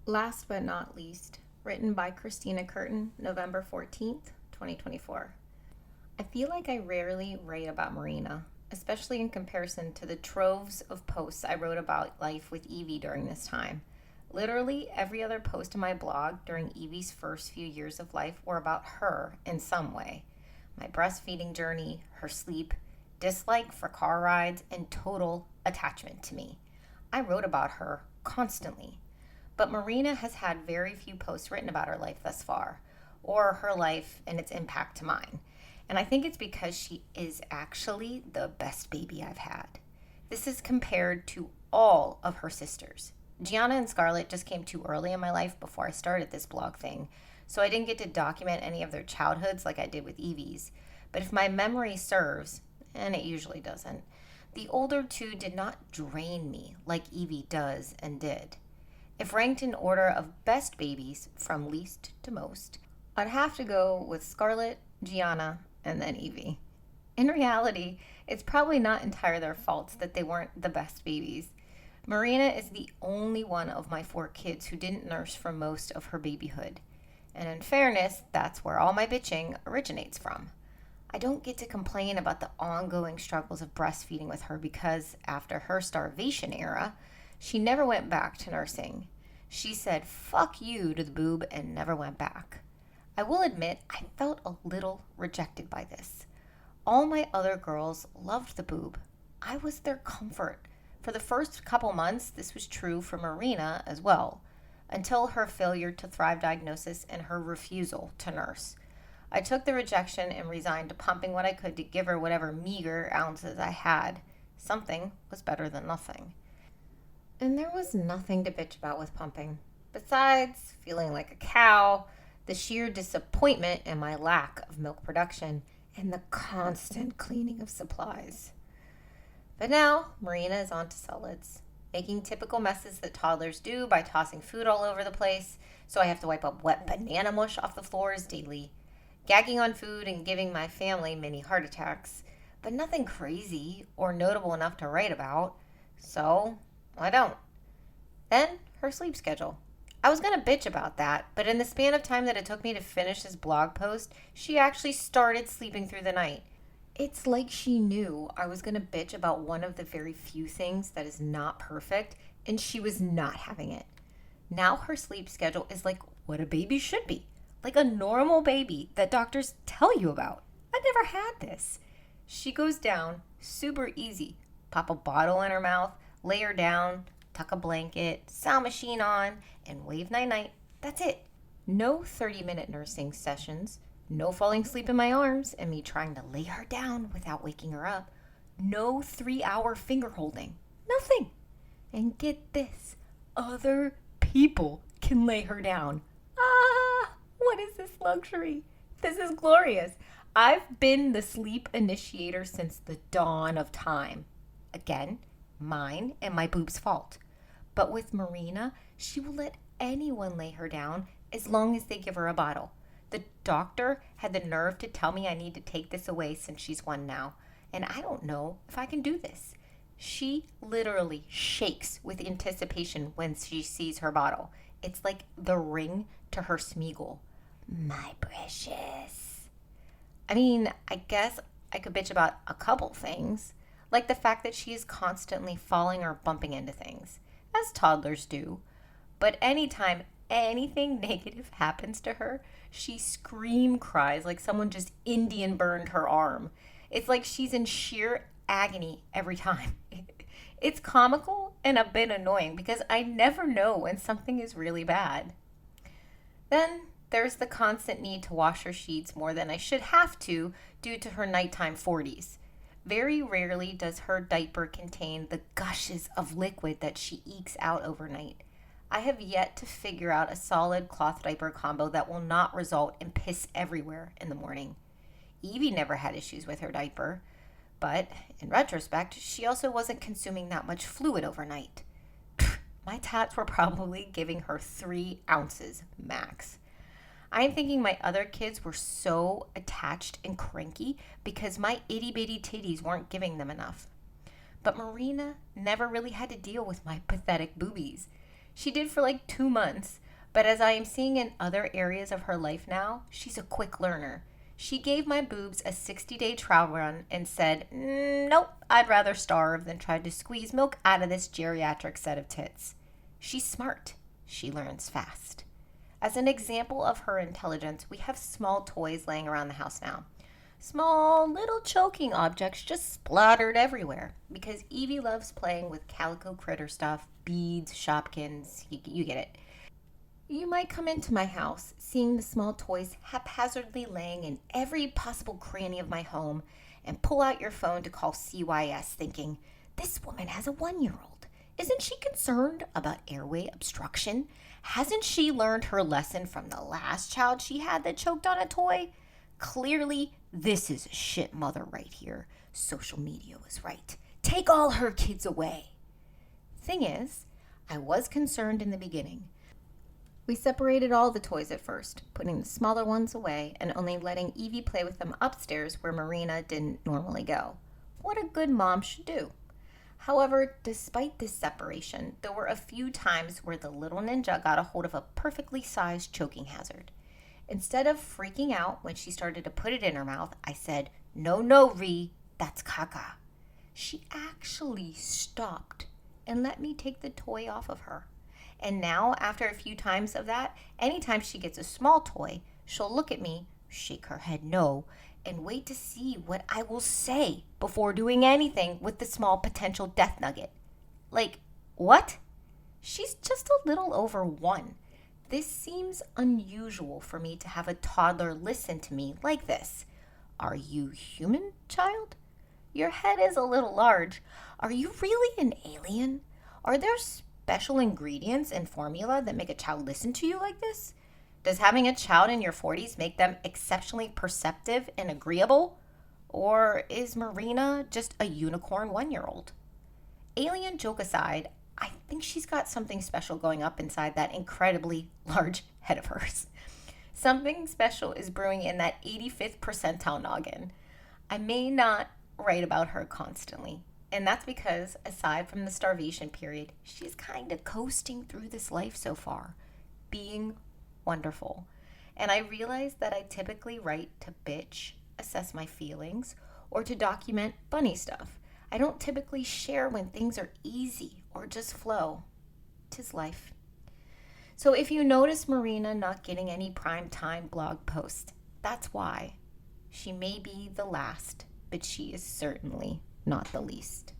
Last but not least, written by Christina Curtin, November 14th, 2024. I feel like I rarely write about Marina, especially in comparison to the troves of posts I wrote about life with Evie during this time. Literally every other post in my blog during Evie's first few years of life were about her in some way. My breastfeeding journey, her sleep, dislike for car rides, and total attachment to me. I wrote about her constantly. But Marina has had very few posts written about her life thus far, or her life and its impact to mine. And I think it's because she is actually the best baby I've had. This is compared to all of her sisters. Gianna and Scarlett just came too early in my life before I started this blog thing, so I didn't get to document any of their childhoods like I did with Evie's. But if my memory serves, and it usually doesn't, the older two did not drain me like Evie does and did. If ranked in order of best babies from least to most, I'd have to go with Scarlett, Gianna, and then Evie. In reality, it's probably not entirely their fault that they weren't the best babies. Marina is the only one of my four kids who didn't nurse for most of her babyhood. And in fairness, that's where all my bitching originates from. I don't get to complain about the ongoing struggles of breastfeeding with her because, after her starvation era, she never went back to nursing. She said fuck you to the boob and never went back. I will admit I felt a little rejected by this. All my other girls loved the boob. I was their comfort. For the first couple months, this was true for Marina as well, until her failure to thrive diagnosis and her refusal to nurse. I took the rejection and resigned to pumping what I could to give her whatever meager ounces I had. Something was better than nothing. And there was nothing to bitch about with pumping. Besides feeling like a cow, the sheer disappointment in my lack of milk production, and the constant cleaning of supplies. But now, Marina is on to solids, making typical messes that toddlers do by tossing food all over the place, so I have to wipe up wet banana mush off the floors daily, gagging on food and giving my family mini heart attacks, but nothing crazy or notable enough to write about, so I don't. Then, her sleep schedule. I was going to bitch about that, but in the span of time that it took me to finish this blog post, she actually started sleeping through the night. It's like she knew I was going to bitch about one of the very few things that is not perfect, and she was not having it. Now her sleep schedule is like what a baby should be, like a normal baby that doctors tell you about. I never had this. She goes down super easy. Pop a bottle in her mouth, lay her down, tuck a blanket, sound machine on, and wave night-night. That's it. No 30-minute nursing sessions. No falling asleep in my arms and me trying to lay her down without waking her up. No 3-hour finger holding. Nothing. And get this. Other people can lay her down. Ah, what is this luxury? This is glorious. I've been the sleep initiator since the dawn of time. Again, mine and my boob's fault. But with Marina, she will let anyone lay her down as long as they give her a bottle. The doctor had the nerve to tell me I need to take this away since she's one now, and I don't know if I can do this. She literally shakes with anticipation when she sees her bottle. It's like the ring to her Smeagol. My precious. I mean, I guess I could bitch about a couple things, like the fact that she is constantly falling or bumping into things, as toddlers do. But anytime anything negative happens to her, she scream cries like someone just Indian burned her arm. It's like she's in sheer agony every time. It's comical and a bit annoying because I never know when something is really bad. Then there's the constant need to wash her sheets more than I should have to due to her nighttime 40s. Very rarely does her diaper contain the gushes of liquid that she ekes out overnight. I have yet to figure out a solid cloth diaper combo that will not result in piss everywhere in the morning. Evie never had issues with her diaper, but in retrospect, she also wasn't consuming that much fluid overnight. My tats were probably giving her 3 ounces max. I'm thinking my other kids were so attached and cranky because my itty bitty titties weren't giving them enough. But Marina never really had to deal with my pathetic boobies. She did for like 2 months, but as I am seeing in other areas of her life now, she's a quick learner. She gave my boobs a 60-day trial run and said, nope, I'd rather starve than try to squeeze milk out of this geriatric set of tits. She's smart. She learns fast. As an example of her intelligence, we have small toys laying around the house now. Small little choking objects just splattered everywhere because Evie loves playing with calico critter stuff, beads, Shopkins, you get it. You might come into my house seeing the small toys haphazardly laying in every possible cranny of my home and pull out your phone to call CYS thinking, this woman has a 1-year-old. Isn't she concerned about airway obstruction? Hasn't she learned her lesson from the last child she had that choked on a toy? Clearly, this is a shit mother right here. Social media was right. Take all her kids away. Thing is, I was concerned in the beginning. We separated all the toys at first, putting the smaller ones away and only letting Evie play with them upstairs where Marina didn't normally go. What a good mom should do. However, despite this separation, there were a few times where the little ninja got a hold of a perfectly sized choking hazard. Instead of freaking out when she started to put it in her mouth, I said, no, Ree, that's caca. She actually stopped and let me take the toy off of her. And now, after a few times of that, anytime she gets a small toy, she'll look at me, shake her head no, and wait to see what I will say before doing anything with the small potential death nugget. Like, what? She's just a little over 1. This seems unusual for me to have a toddler listen to me like this. Are you human, child? Your head is a little large. Are you really an alien? Are there special ingredients and formula that make a child listen to you like this? Does having a child in your 40s make them exceptionally perceptive and agreeable? Or is Marina just a unicorn 1-year-old? Alien joke aside, I think she's got something special going up inside that incredibly large head of hers. Something special is brewing in that 85th percentile noggin. I may not write about her constantly, and that's because, aside from the starvation period, she's kind of coasting through this life so far, being wonderful. And I realize that I typically write to bitch, assess my feelings, or to document funny stuff. I don't typically share when things are easy or just flow. 'Tis life. So if you notice Marina not getting any prime time blog posts, that's why. She may be the last, but she is certainly not the least.